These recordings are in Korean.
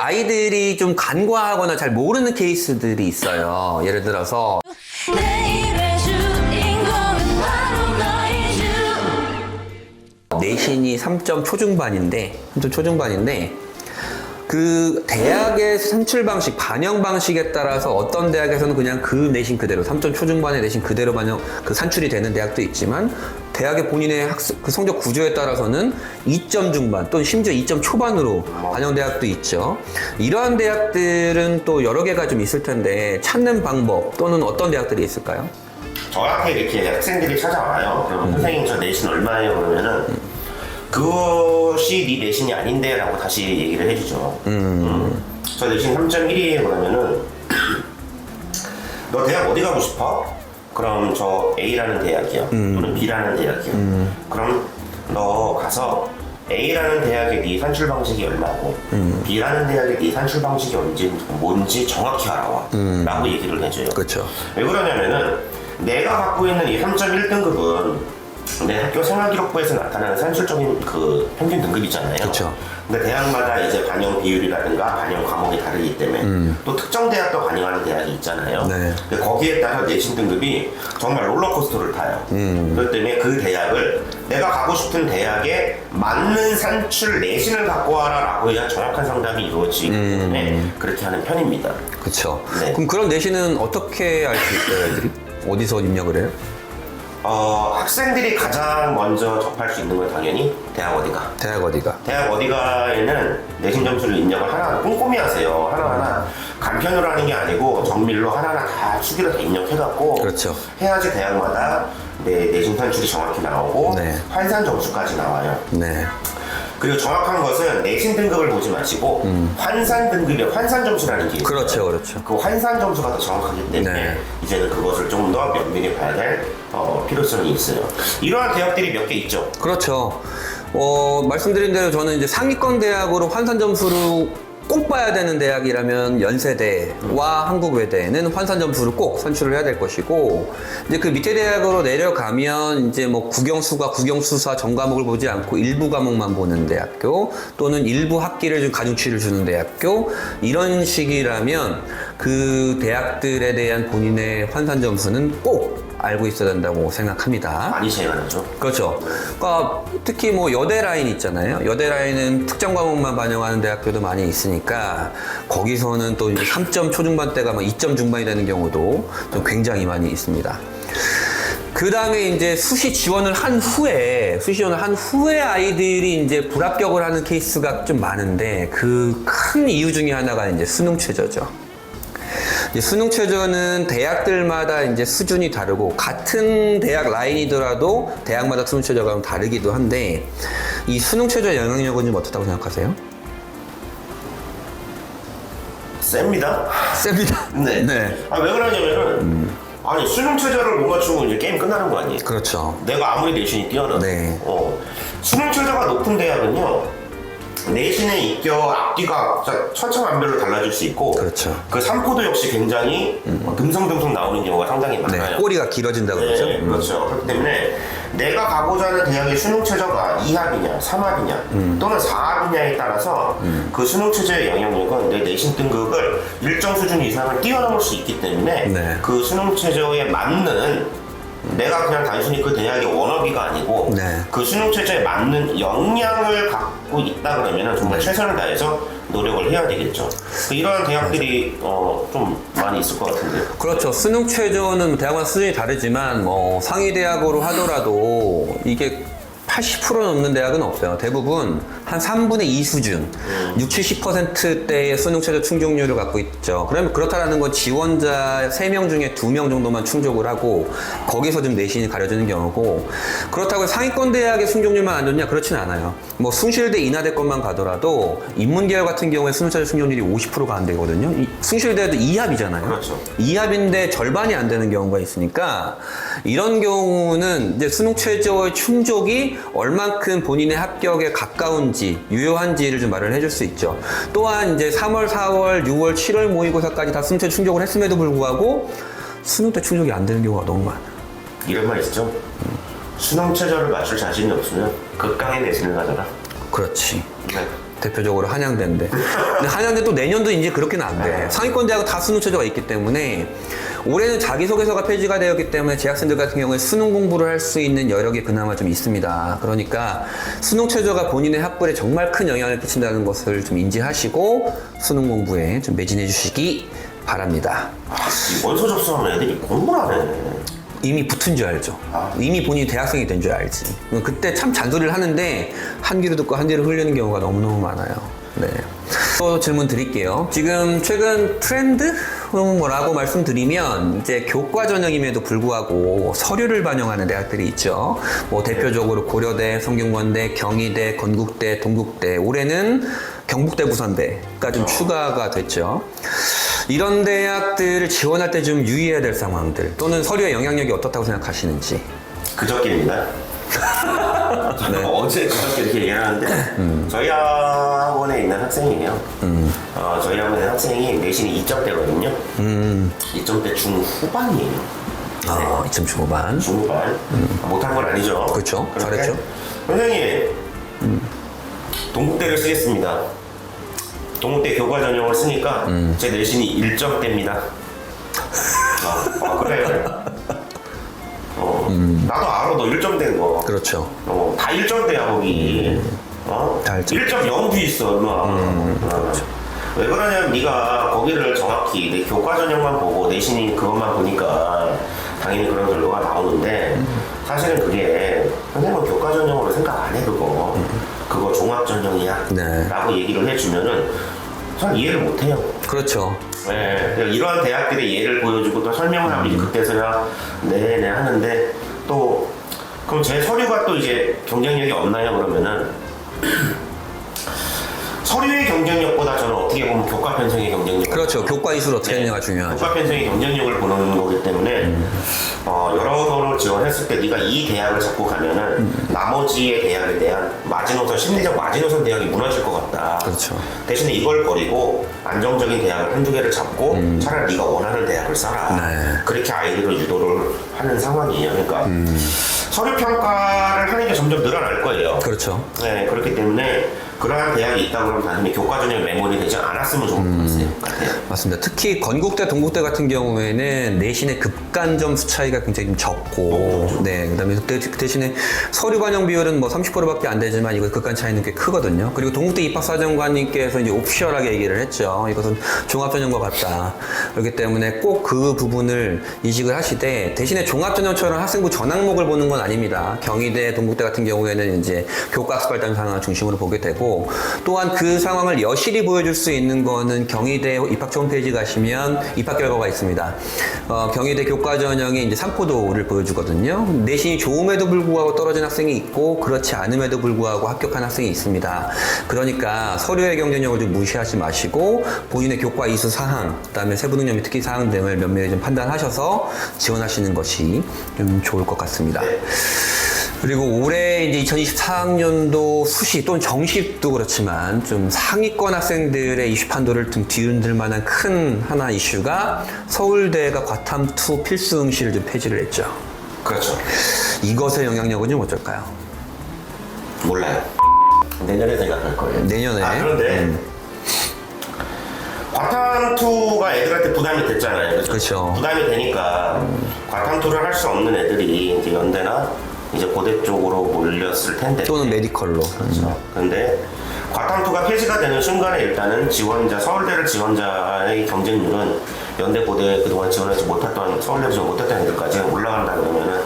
아이들이 좀 간과하거나 잘 모르는 케이스들이 있어요. 예를 들어서 내일의 주인공은 바로 너의 내신이 3점 초중반인데 그 대학의 산출 방식, 반영 방식에 따라서 어떤 대학에서는 그냥 그 내신 그대로 3점 초중반의 내신 그대로 산출이 되는 대학도 있지만 대학의 본인의 학습 그 성적 구조에 따라서는 2점 중반 또는 심지어 2점 초반으로 반영 대학도 있죠. 이러한 대학들은 또 여러 개가 좀 있을 텐데 찾는 방법 또는 어떤 대학들이 있을까요? 저한테 이렇게 학생들이 찾아와요. 그러면 선생님 저 내신 얼마예요? 그러면은 그것이 네 내신이 아닌데 라고 다시 얘기를 해주죠. 저 내신 3.1이에요 그러면은 너 대학 어디 가고 싶어? 그럼 저 A라는 대학이요 또는 B라는 대학이요. 그럼 너 가서 A라는 대학의 네 산출 방식이 얼마고 B라는 대학의 네 산출 방식이 뭔지 정확히 알아와 라고 얘기를 해줘요. 그렇죠. 왜 그러냐면은 내가 갖고 있는 이 3.1등급은 내 학교 생활기록부에서 나타나는 산술적인 그 평균 등급이잖아요. 그렇죠. 근데 대학마다 이제 반영 비율이라든가 반영 과목이 다르기 때문에 또 특정 대학도 반영하는 대학이 있잖아요. 네. 근데 거기에 따라 내신 등급이 정말 롤러코스터를 타요. 그렇기 때문에 그 대학을 내가 가고 싶은 대학에 맞는 산출 내신을 갖고 와라라고 해야 정확한 상담이 이루어지기 때문에 그렇게 하는 편입니다. 그렇죠. 네. 그럼 그런 내신은 어떻게 알 수 있어요, 애들이? 어디서 입력을 해요? 학생들이 가장 먼저 접할 수 있는 건 당연히 대학 어디가. 대학 어디가? 대학 어디가에는 내신 점수를 입력을 하나하나 꼼꼼히 하세요. 하나하나 간편으로 하는 게 아니고 정밀로 하나하나 다 수기로 다 입력해갖고 그렇죠. 해야지 대학마다 내신 산출이 정확히 나오고 네. 환산 점수까지 나와요. 네. 그리고 정확한 것은 내신 등급을 보지 마시고 환산 등급의 환산 점수라는 게 있어요. 그렇죠, 그렇죠. 그 환산 점수가 더 정확하기 때문에 네. 이제는 그것을 좀 더 면밀히 봐야 될 필요성이 있어요. 이러한 대학들이 몇 개 있죠. 그렇죠. 말씀드린 대로 저는 이제 상위권 대학으로 환산 점수를 꼭 봐야 되는 대학이라면 연세대와 한국외대는 환산 점수를 꼭 산출을 해야 될 것이고, 이제 그 밑에 대학으로 내려가면 이제 뭐 국영수사 전 과목을 보지 않고 일부 과목만 보는 대학교 또는 일부 학기를 좀 가중치를 주는 대학교, 이런 식이라면 그 대학들에 대한 본인의 환산 점수는 꼭 알고 있어야 된다고 생각합니다. 많이 차이가 나죠. 그렇죠. 그러니까 특히 뭐 여대 라인 있잖아요. 여대 라인은 특정 과목만 반영하는 대학교도 많이 있으니까 거기서는 또 이제 3점 초중반대가 막 2점 중반이 되는 경우도 좀 굉장히 많이 있습니다. 그 다음에 이제 수시 지원을 한 후에 아이들이 이제 불합격을 하는 케이스가 좀 많은데 그 큰 이유 중에 하나가 이제 수능 최저죠. 수능 최저는 대학들마다 이제 수준이 다르고 같은 대학 라인이더라도 대학마다 수능 최저가 좀 다르기도 한데 이 수능 최저 영향력은 좀 어떻다고 생각하세요? 셉니다. 셉니다. 네. 네. 왜 그러냐면은 아니 수능 최저를 못 맞추면 이제 게임 끝나는 거 아니에요? 그렇죠. 내가 아무리 내신이 뛰어나도 네. 수능 최저가 높은 대학은요 내신의 입격 앞뒤가 천차만별로 달라질 수 있고 그렇죠. 그 3코도 역시 굉장히 듬성듬성 나오는 경우가 상당히 많아요. 네. 꼬리가 길어진다고 그러죠. 네, 그렇죠. 그렇기 때문에 내가 가고자 하는 대학의 수능 최저가 2합이냐 3합이냐 또는 4합이냐에 따라서 그 수능 최저의 영향력은 내 내신 등급을 일정 수준 이상을 뛰어넘을 수 있기 때문에 네. 그 수능 최저에 맞는 내가 그냥 단순히 그 대학의 워너비가 아니고 네. 그 수능 최저에 맞는 역량을 갖고 있다 그러면 정말 최선을 다해서 노력을 해야 되겠죠. 이러한 대학들이 좀 많이 있을 것 같은데요. 그렇죠. 수능 최저는 대학마다 수준이 다르지만 뭐 상위 대학으로 하더라도 이게 80% 넘는 대학은 없어요. 대부분 한 3분의 2 수준, 60-70%대의 수능 최저 충족률을 갖고 있죠. 그러면 그렇다라는 건 지원자 3명 중에 2명 정도만 충족을 하고 거기서 좀 내신이 가려지는 경우고, 그렇다고 상위권 대학의 충족률만 안 좋냐? 그렇진 않아요. 뭐 숭실대, 인하대권만 가더라도 인문계열 같은 경우에 수능 최저 충족률이 50%가 안 되거든요. 숭실대도 2합이잖아요. 그렇죠. 2합인데 절반이 안 되는 경우가 있으니까 이런 경우는 이제 수능 최저의 충족이 얼만큼 본인의 합격에 가까운지 유효한지를 좀 말을 해줄 수 있죠. 또한 이제 3월, 4월, 6월, 7월 모의고사까지 다 수능 최저 충족을 했음에도 불구하고 수능 때 충족이 안 되는 경우가 너무 많아요. 이런 말 있죠. 수능 최저를 맞출 자신이 없으면 극강의 내신을 가져라. 그렇지. 네. 대표적으로 한양대인데. 근데 한양대 또 내년도 이제 그렇게는 안 돼. 상위권 대학은 다 수능 최저가 있기 때문에 올해는 자기소개서가 폐지가 되었기 때문에 재학생들 같은 경우에 수능 공부를 할 수 있는 여력이 그나마 좀 있습니다. 그러니까 수능 최저가 본인의 학벌에 정말 큰 영향을 끼친다는 것을 좀 인지하시고 수능 공부에 좀 매진해 주시기 바랍니다. 이 원서 접수하면 애들이 공부를 안 해. 이미 붙은 줄 알죠. 이미 본인이 대학생이 된 줄 알지. 그때 참 잔소리를 하는데 한 귀로 듣고 한 귀로 흘리는 경우가 너무너무 많아요. 네. 또 질문 드릴게요. 지금 최근 트렌드? 뭐라고 말씀드리면 이제 교과 전형임에도 불구하고 서류를 반영하는 대학들이 있죠. 뭐 대표적으로 고려대, 성균관대, 경희대, 건국대, 동국대, 올해는 경북대, 부산대가 좀 추가가 됐죠. 이런 대학들을 지원할 때 좀 유의해야 될 상황들 또는 서류의 영향력이 어떻다고 생각하시는지. 그저께입니다. 네. 어제 그저께 이렇게 얘기를 하는데 저희 학원에 있는 학생이에요. 저희 학원에 있는 학생이 내신이 2점대거든요. 2점대 중후반이에요. 아, 2점 중후반. 중후반. 못한 건 아니죠. 그렇죠. 그런데 잘했죠. 선생님, 동국대를 쓰겠습니다. 동국대 교과 전형을 쓰니까 제 내신이 1점대입니다. 그래요. 나도 알아, 너 1점대인 거. 그렇죠. 다 1점대야, 거기. 다 1점대. 1.0도 있어, 얼마. 왜 그러냐면 네가 거기를 정확히 내 교과 전형만 보고 내신이 그것만 보니까 당연히 그런 결과가 나오는데 사실은 그게 선생님은 교과 전형으로 생각 안 해, 그거 종합 전형이야. 네. 라고 얘기를 해주면은 전 이해를 못 해요. 그렇죠. 네, 이러한 대학들의 예를 보여주고 또 설명을 하면 이제 그때서야 네네 하는데 또 그럼 제 서류가 또 이제 경쟁력이 없나요? 그러면은 서류의 경쟁력보다 저는 어떻게 보면 교과 편성의 경쟁력. 그렇죠. 교과 이술 어떻게 하느냐가 중요하죠. 교과 편성의 경쟁력을 보는 거기 때문에 여러 번을 지원했을 때 네가 이 대학을 잡고 가면은 나머지의 대학에 대한 마지노선, 심리적 마지노선 대학이 무너질 것 같다. 그렇죠. 대신에 이걸 버리고 안정적인 대학을 한두 개를 잡고 차라리 네가 원하는 대학을 써라. 네. 그렇게 아이들을 유도를 하는 상황이에요. 그러니까 서류 평가를 하는 게 점점 늘어날 거예요. 그렇죠. 네, 그렇기 때문에 그러한 대학이 있다 그러면 단순히 교과 전형 메모리 되지 않았으면 좋을 것 같아요. 맞습니다. 특히 건국대, 동국대 같은 경우에는 내신의 급간 점수 차이가 굉장히 좀 적고, 네, 그다음에 그 대신에 서류 반영 비율은 뭐 30%밖에 안 되지만 이거 급간 차이는 꽤 크거든요. 그리고 동국대 입학사정관님께서 이제 옵셔널하게 얘기를 했죠. 이것은 종합전형과 같다. 그렇기 때문에 꼭 그 부분을 인식을 하시되 대신에 종합전형처럼 학생부 전 항목을 보는 건 아닙니다. 경희대, 동국대 같은 경우에는 이제 교과 학습 발달 상황을 중심으로 보게 되고 또한 그 상황을 여실히 보여줄 수 있는 거는 경희대 입학처 홈페이지 가시면 입학 결과가 있습니다. 경희대 교과 전형이 이제 삼포도를 보여주거든요. 내신이 좋음에도 불구하고 떨어진 학생이 있고 그렇지 않음에도 불구하고 합격한 학생이 있습니다. 그러니까 서류의 경쟁력을 좀 무시하지 마시고 본인의 교과 이수 사항, 그다음에 세부능력 및 특기 사항 등을 면밀히 좀 판단하셔서 지원하시는 것이 좀 좋을 것 같습니다. 그리고 올해 이제 2024학년도 수시 또는 정시도 그렇지만 좀 상위권 학생들의 이슈 판도를 좀 뒤흔들 만한 큰 하나 이슈가 서울대가 과탐2 필수 응시를 좀 폐지를 했죠. 그렇죠. 이것의 영향력은 좀 어떨까요? 몰라요. 내년에 생각할 거예요. 내년에. 그런데 과탐2가 애들한테 부담이 됐잖아요. 그렇죠. 부담이 되니까 과탐2를 할 수 없는 애들이 이제 연대나 이제 고대 쪽으로 몰렸을 텐데 또는 메디컬로. 그렇죠. 근데 과탐2가 폐지가 되는 순간에 일단은 지원자, 서울대를 지원자의 경쟁률은 연대 고대 그동안 지원하지 못했던, 서울대를 지원 못했던 애들까지 올라간다 그러면은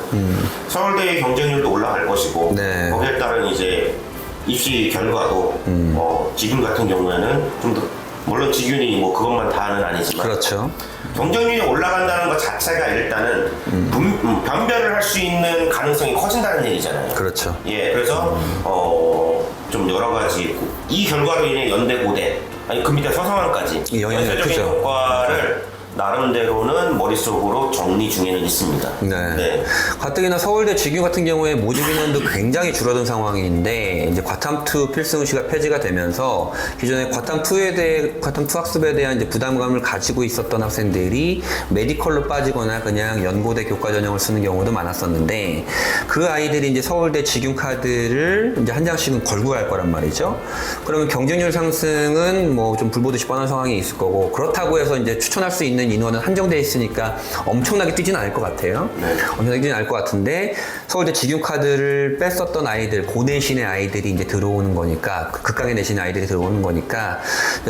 서울대의 경쟁률도 올라갈 것이고 네. 거기에 따른 이제 입시 결과도 지금 같은 경우에는 좀 더 물론 지균이 뭐 그것만 다는 아니지만 그렇죠. 경쟁률이 올라간다는 것 자체가 일단은 변별을 할 수 있는 가능성이 커진다는 얘기잖아요. 그렇죠. 예, 그래서 좀 여러 가지 이 결과로 인해 연대 고대 아니 그 밑에 서성한까지 이 영향이 전체적인 크죠. 효과를 나름대로는 머릿속으로 정리 중에는 있습니다. 네. 가뜩이나 서울대 직유 같은 경우에 모집 인원도 굉장히 줄어든 상황인데 이제 과탐2 필승시가 폐지가 되면서 기존에 과탐2 학습에 대한 이제 부담감을 가지고 있었던 학생들이 메디컬로 빠지거나 그냥 연고대 교과 전형을 쓰는 경우도 많았었는데 그 아이들이 이제 서울대 직유 카드를 이제 한 장씩은 걸고 갈 거란 말이죠. 그러면 경쟁률 상승은 뭐 좀 불보듯이 뻔한 상황이 있을 거고 그렇다고 해서 이제 추천할 수 있는 인원은 한정돼 있으니까 엄청나게 뛰지는 않을 것 같아요. 엄청나게 뛰지는 않을 것 같은데 서울대 직유 카드를 뺐었던 아이들, 고내신의 아이들이 이제 들어오는 거니까 극강의 내신의 아이들이 들어오는 거니까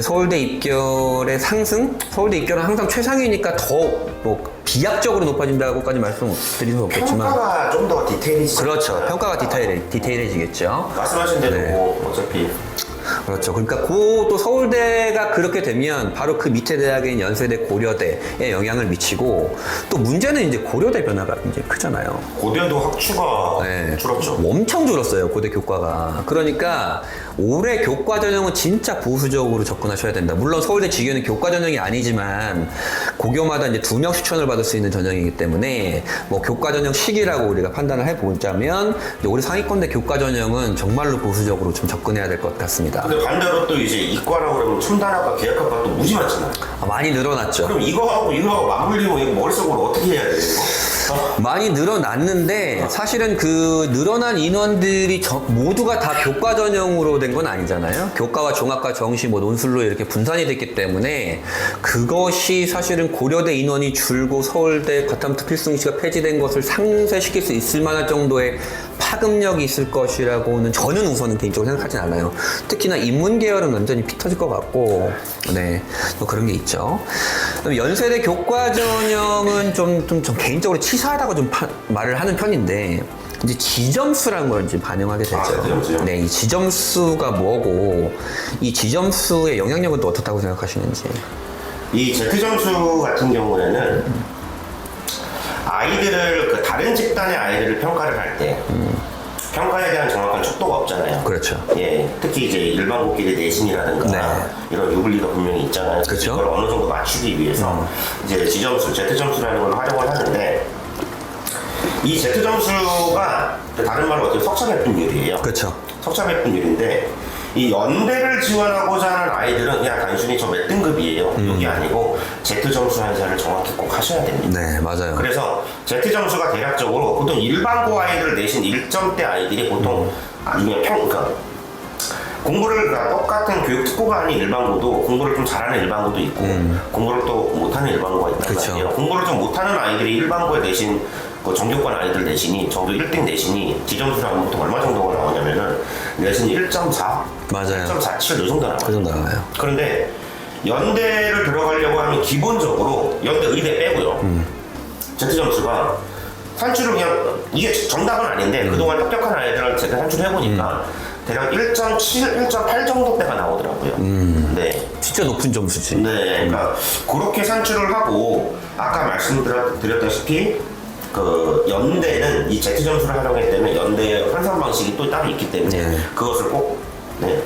서울대 입결의 상승? 서울대 입결은 항상 최상위니까 더 뭐 비약적으로 높아진다고까지 말씀드릴 수는 없겠지만 평가가 좀 더 디테일해지죠. 그렇죠. 평가가 디테일해지겠죠. 말씀하신 대로 네. 뭐 어차피 그렇죠. 그러니까 또 서울대가 그렇게 되면 바로 그 밑에 대학인 연세대, 고려대에 영향을 미치고 또 문제는 이제 고려대 변화가 굉장히 크잖아요. 고대도 학추가 네. 줄었죠. 엄청 줄었어요, 고대 교과가. 그러니까 올해 교과 전형은 진짜 보수적으로 접근하셔야 된다. 물론 서울대 직유는 교과 전형이 아니지만 고교마다 이제 2명 추천을 받을 수 있는 전형이기 때문에 뭐 교과 전형 시기라고 우리가 판단을 해보자면 이제 올해 상위권대 교과 전형은 정말로 보수적으로 좀 접근해야 될 것 같습니다. 근데 반대로 또 이제 이과라고 그러면 첨단학과, 계약학과 또 무지 많잖아요. 많이 늘어났죠. 그럼 이거하고 맞물리고 이거 머릿속으로 어떻게 해야 돼요, 이거? 많이 늘어났는데 사실은 그 늘어난 인원들이 모두가 다 교과 전형으로 된 건 아니잖아요. 교과와 종합과 정시 뭐 논술로 이렇게 분산이 됐기 때문에 그것이 사실은 고려대 인원이 줄고 서울대 과탐2 필승시가 폐지된 것을 상쇄시킬 수 있을 만한 정도의 파급력이 있을 것이라고는 저는 우선은 개인적으로 생각하진 않아요. 특히나 인문 계열은 완전히 피 터질 것 같고, 네, 또 그런 게 있죠. 그럼 연세대 교과 전형은 좀 개인적으로 치사하다고 좀 말을 하는 편인데, 이제 지점수라는 걸 이제 반영하게 되죠. 지점수요? 네, 이 지점수가 뭐고, 이 지점수의 영향력은 또 어떻다고 생각하시는지. 이 Z점수 같은 경우에는 아이들을 그 다른 집단의 아이들을 평가를 할 때 평가에 대한 정확한 척도가 없잖아요. 그렇죠. 예, 특히 이제 일반고끼리 내신이라든가 네. 이런 유불리가 분명히 있잖아요. 그렇죠. 이걸 어느 정도 맞추기 위해서 이제 Z점수, Z점수라는 걸 활용을 하는데 이 Z점수가 다른 말로 어떻게 석차배분율이에요. 그렇죠. 석차배분율인데 이 연대를 지원하고자 하는 아이들은 그냥 단순히 저 몇 등급이에요. 이게 아니고 Z점수 한자를 정확히 꼭 하셔야 됩니다. 네, 맞아요. 그래서 Z점수가 대략적으로 보통 일반고 아이들 내신 1점대 아이들이 보통 아니면 그러니까 공부를 그러니까 똑같은 교육 특고가 아닌 일반고도 공부를 좀 잘하는 일반고도 있고 공부를 또 못하는 일반고가 있단 그쵸. 말이에요. 공부를 좀 못하는 아이들이 일반고에 내신 그 정교권 아이들 내신이 정도 1등 내신이 지점수랑 보통 얼마 정도가 나오냐면은 내신 1.4, 맞아요. 1.47 이 정도 나와요. 그 정도 나와요. 그런데 연대를 들어가려고 하면 기본적으로 연대 의대 빼고요. Z점수가 산출을 그냥 이게 정답은 아닌데 그동안 합격한 아이들을 제가 산출해보니까 대략 1.7, 1.8 정도대가 나오더라고요. 네. 진짜 높은 점수지. 네. 그러니까 그렇게 산출을 하고 아까 말씀드렸다시피 그 연대는 이 Z점수를 활용하기 때문에 연대의 환산 방식이 또 따로 있기 때문에 네. 그것을 꼭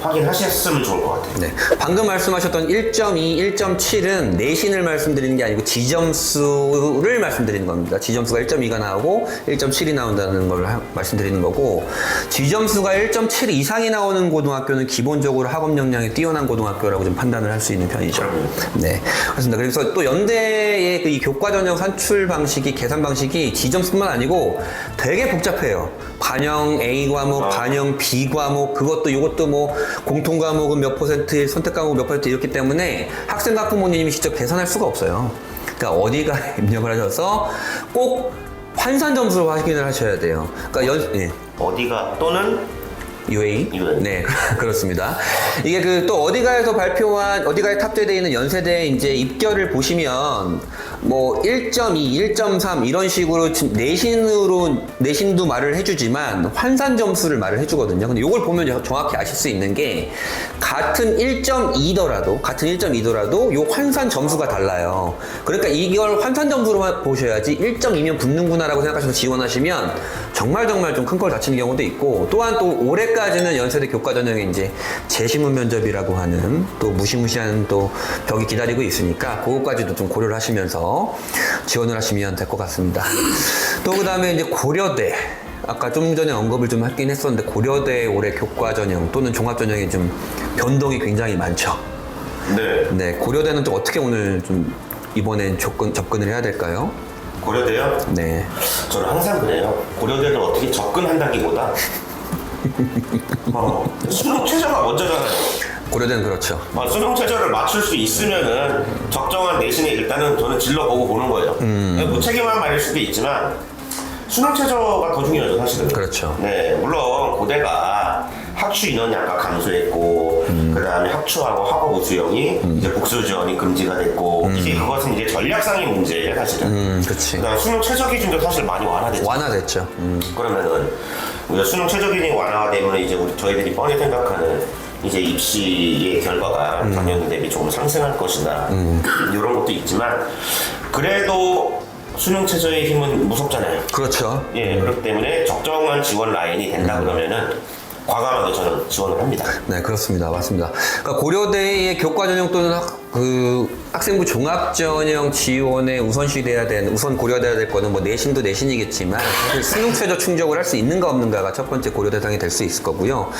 확인하셨으면 좋을 것 같아요. 네. 방금 말씀하셨던 1.2, 1.7은 내신을 말씀드리는 게 아니고 지점수를 말씀드리는 겁니다. 지점수가 1.2가 나오고 1.7이 나온다는 걸 말씀드리는 거고, 지점수가 1.7 이상이 나오는 고등학교는 기본적으로 학업 역량이 뛰어난 고등학교라고 좀 판단을 할 수 있는 편이죠. 네. 그렇습니다. 그래서 또 연대의 이 교과 전형 산출 방식이, 계산 방식이 지점수뿐만 아니고 되게 복잡해요. 반영 A 과목, 반영 B 과목, 이것도 뭐 공통 과목은 몇 퍼센트, 선택 과목 몇 퍼센트 이렇기 때문에 학생과 부모님이 직접 계산할 수가 없어요. 그러니까 어디가 입력을 하셔서 꼭 환산 점수로 확인을 하셔야 돼요. 그러니까 어디가 또는 UA? UA. 네, 그렇습니다. 이게 또 어디가에서 발표한, 어디가에 탑재되어 있는 연세대 이제 입결을 보시면 뭐 1.2, 1.3 이런 식으로 내신도 말을 해주지만 환산 점수를 말을 해주거든요. 근데 이걸 보면 정확히 아실 수 있는 게 같은 1.2더라도 요 환산 점수가 달라요. 그러니까 이걸 환산 점수로만 보셔야지 1.2면 붙는구나라고 생각하셔서 지원하시면 정말 좀 큰 걸 다치는 경우도 있고, 또한 또 올해 그때까지는 연세대 교과 전형이 이제 재신문 면접이라고 하는 또 무시무시한 또 벽이 기다리고 있으니까 그것까지도 좀 고려를 하시면서 지원을 하시면 될 것 같습니다. 또 그다음에 이제 고려대. 아까 좀 전에 언급을 좀 하긴 했었는데 고려대 올해 교과 전형 또는 종합 전형이 좀 변동이 굉장히 많죠. 네. 네, 고려대는 좀 어떻게 오늘 좀 이번엔 접근을 해야 될까요? 고려대요? 네. 저는 항상 그래요. 고려대를 어떻게 접근한다기보다 수능 최저가 먼저잖아요. 고려대는 그렇죠. 수능 최저를 맞출 수 있으면은 적정한 내신에 일단은 저는 질러보고 보는 거예요. 무책임한 말일 수도 있지만 수능 최저가 더 중요하죠, 사실은. 그렇죠. 네, 물론 고대가 학추 인원이 약간 감소했고, 그 다음에 학추하고 학업 우수형이 이제 복수 지원이 금지가 됐고, 이제 그것은 이제 전략상의 문제예요, 사실은. 그치. 그다음 수능 최저 기준도 사실 많이 완화됐죠. 완화됐죠. 그러면은 우리가 수능 최저 기준이 완화가 되면 이제 저희들이 뻔히 생각하는 이제 입시의 결과가 작년 대비 조금 상승할 것이다. 이런 것도 있지만 그래도 수능 최저의 힘은 무섭잖아요. 그렇죠. 예, 그렇기 때문에 적정한 지원 라인이 된다 그러면은 과감하게 저는 지원을 합니다. 네, 그렇습니다. 맞습니다. 그러니까 고려대의 교과 전형 또는 학생부 종합 전형 지원에 우선 고려돼야 될 거는 뭐 내신도 내신이겠지만 사실 수능 최저 충족을 할 수 있는가 없는가가 첫 번째 고려 대상이 될 수 있을 거고요.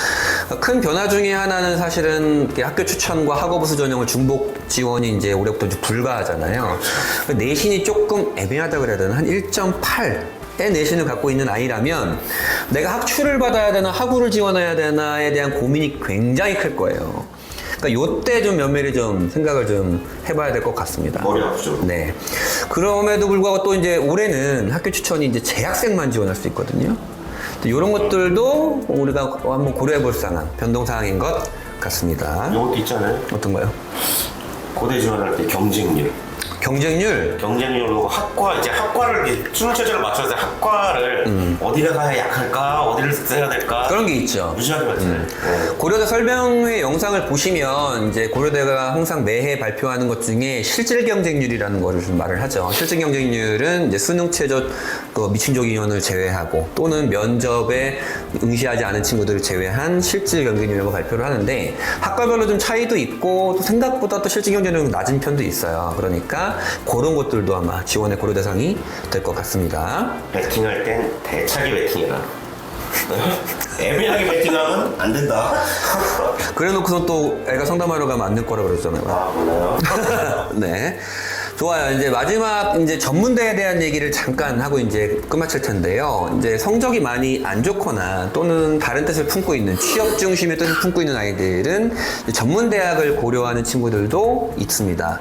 큰 변화 중에 하나는 사실은 학교 추천과 학업 우수 전형을 중복 지원이 이제 올해부터 이제 불가하잖아요. 내신이 조금 애매하다 그래야 되나? 한 1.8. 의 내신을 갖고 있는 아이라면 내가 학추를 받아야 되나 학우를 지원해야 되나에 대한 고민이 굉장히 클 거예요. 그러니까 요때 좀 면밀히 좀 생각을 좀 해봐야 될 것 같습니다. 머리 아프죠. 네. 그럼에도 불구하고 또 이제 올해는 학교 추천이 이제 재학생만 지원할 수 있거든요. 이런 것들도 우리가 한번 고려해 볼 상황, 변동 사항인 것 같습니다. 이것도 있잖아요. 어떤가요? 고대 지원할 때 경쟁률. 경쟁률로 학과를 이제 수능 최저를 맞춰서 학과를 어디를 가야 약할까, 어디를 써야 될까. 그런 게 있죠. 무시하게 맞잖아요. 네. 고려대 설명회 영상을 보시면 이제 고려대가 항상 매해 발표하는 것 중에 실질 경쟁률이라는 거를 좀 말을 하죠. 실질 경쟁률은 이제 수능 최저 미충족 인원을 제외하고 또는 면접에 응시하지 않은 친구들을 제외한 실질 경쟁률이라고 발표를 하는데 학과별로 좀 차이도 있고 또 생각보다 또 실질 경쟁률은 낮은 편도 있어요. 그러니까 그런 것들도 아마 지원의 고려 대상이 될 것 같습니다. 배팅할 땐 대차게 배팅해라. 애매하게 배팅하면 안 된다. 그래 놓고서 또 애가 상담하러 가면 안 될 거라고 그러잖아요. 아, 몰라요? 네. 좋아요. 이제 마지막 이제 전문대에 대한 얘기를 잠깐 하고 이제 끝마칠 텐데요. 이제 성적이 많이 안 좋거나 또는 다른 뜻을 품고 있는 취업 중심의 뜻을 품고 있는 아이들은 전문대학을 고려하는 친구들도 있습니다.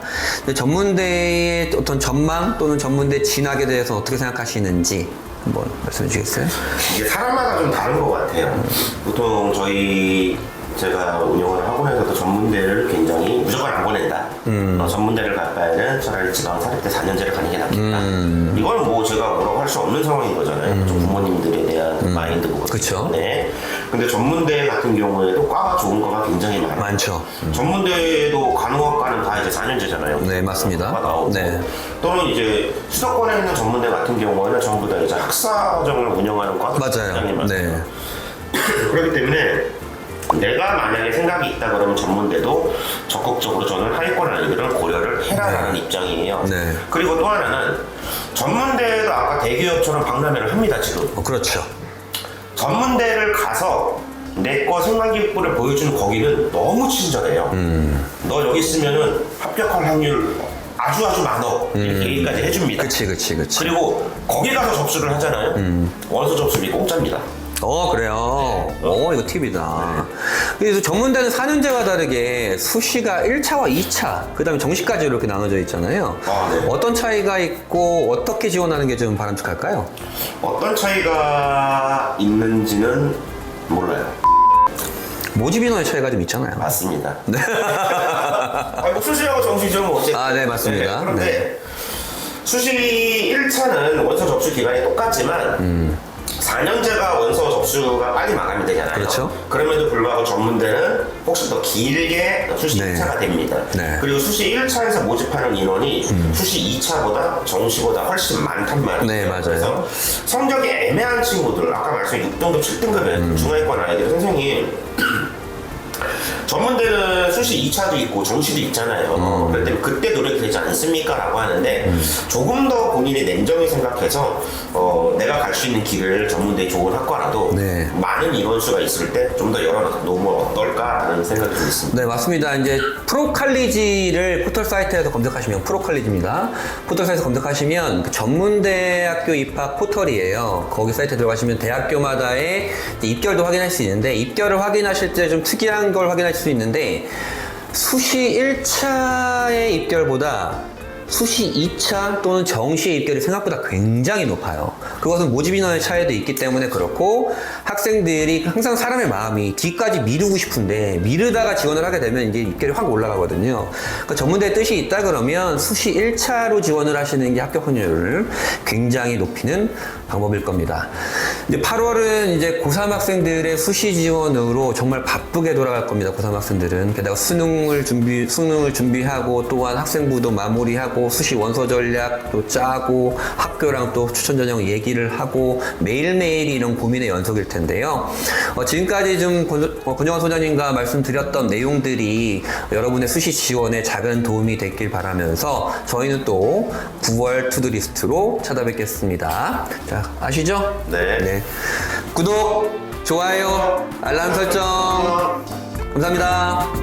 전문대의 어떤 전망 또는 전문대 진학에 대해서 어떻게 생각하시는지 한번 말씀해 주시겠어요? 이게 사람마다 좀 다른 것 같아요. 보통 제가 운영을 학원에서도 전문대를 굉장히 무조건 안 보낸다. 전문대를 갈 바에는 차라리 지방 사립대 4년제를 가는 게 낫겠다. 이건 뭐 제가 뭐라고 할 수 없는 상황인 거잖아요. 좀 부모님들에 대한 마인드고. 그쵸. 네. 근데 전문대 같은 경우에도 과가 좋은 과가 굉장히 많아요. 많죠. 전문대도 간호학과는 다 이제 4년제잖아요. 네, 맞습니다. 나오고. 네. 또는 이제 수도권에 있는 전문대 같은 경우에는 전부 다 이제 학사정을 운영하는 과가 맞아요. 굉장히 많아요. 네. 그렇기 때문에 내가 만약에 생각이 있다 그러면 전문대도 적극적으로 저는 하위권 아이들을 고려를 해라라는 입장이에요. 네. 그리고 또 하나는 전문대도 아까 대기업처럼 박람회를 합니다 지금. 그렇죠. 전문대를 가서 내 거 생활기록부를 보여주는 거기는 너무 친절해요. 너 여기 있으면은 합격할 확률 아주 많어. 이렇게 얘기까지 해줍니다. 그치. 그리고 거기 가서 접수를 하잖아요. 원서 접수비 공짜입니다. 그래요. 이거 팁이다. 그래서 전문대는 4년제와 다르게 수시가 1차와 2차, 그 다음에 정시까지 이렇게 나눠져 있잖아요. 네. 어떤 차이가 있고 어떻게 지원하는 게 좀 바람직할까요? 어떤 차이가 있는지는 몰라요. 모집 인원의 차이가 좀 있잖아요. 맞습니다. 네. 뭐 수시하고 정시죠, 뭐 어쨌든. 네, 맞습니다. 그런데 네. 수시 1차는 원서 접수 기간이 똑같지만 4년제가 원서 접수가 빨리 마감이 되잖아요. 그렇죠. 그럼에도 불구하고 전문대는 혹시 더 길게 수시 네. 2차가 됩니다. 네. 그리고 수시 1차에서 모집하는 인원이 수시 2차보다 정시보다 훨씬 많단 말이에요. 네, 맞아요. 그래서 성적이 애매한 친구들, 아까 말씀드린 6등급, 7등급의 중하위권 아이들 선생님 전문대는 수시 2차도 있고 정시도 있잖아요. 그럴 때 그때 노력되지 않습니까? 라고 하는데 조금 더 본인의 냉정히 생각해서 내가 갈 수 있는 길을 전문대 좋은 학과라도 네. 많은 인원수가 있을 때 좀 더 열어놓으면 어떨까라는 생각이 좀 있습니다. 네, 맞습니다. 이제 프로칼리지를 포털 사이트에서 검색하시면 프로칼리지입니다. 포털 사이트에서 검색하시면 그 전문대학교 입학 포털이에요. 거기 사이트에 들어가시면 대학교마다의 입결도 확인할 수 있는데 입결을 확인하실 때 좀 특이한 걸 확인할 수 있는데 수시 1차의 입결보다 수시 2차 또는 정시의 입결이 생각보다 굉장히 높아요. 그것은 모집 인원의 차이도 있기 때문에 그렇고 학생들이 항상 사람의 마음이 뒤까지 미루고 싶은데 미루다가 지원을 하게 되면 이제 입결이 확 올라가거든요. 그러니까 전문대의 뜻이 있다 그러면 수시 1차로 지원을 하시는 게 합격 확률을 굉장히 높이는 방법일 겁니다. 이제 8월은 이제 고3 학생들의 수시 지원으로 정말 바쁘게 돌아갈 겁니다. 고3 학생들은. 게다가 수능을 준비하고 또한 학생부도 마무리하고 수시 원서 전략도 짜고 학교랑 또 추천 전형 얘기를 하고 매일매일이 이런 고민의 연속일 텐데요. 지금까지 좀 권정환 소장님과 말씀드렸던 내용들이 여러분의 수시 지원에 작은 도움이 됐길 바라면서 저희는 또 9월 투두리스트로 찾아뵙겠습니다. 자, 아시죠? 네. 구독, 좋아요, 알람 설정 감사합니다.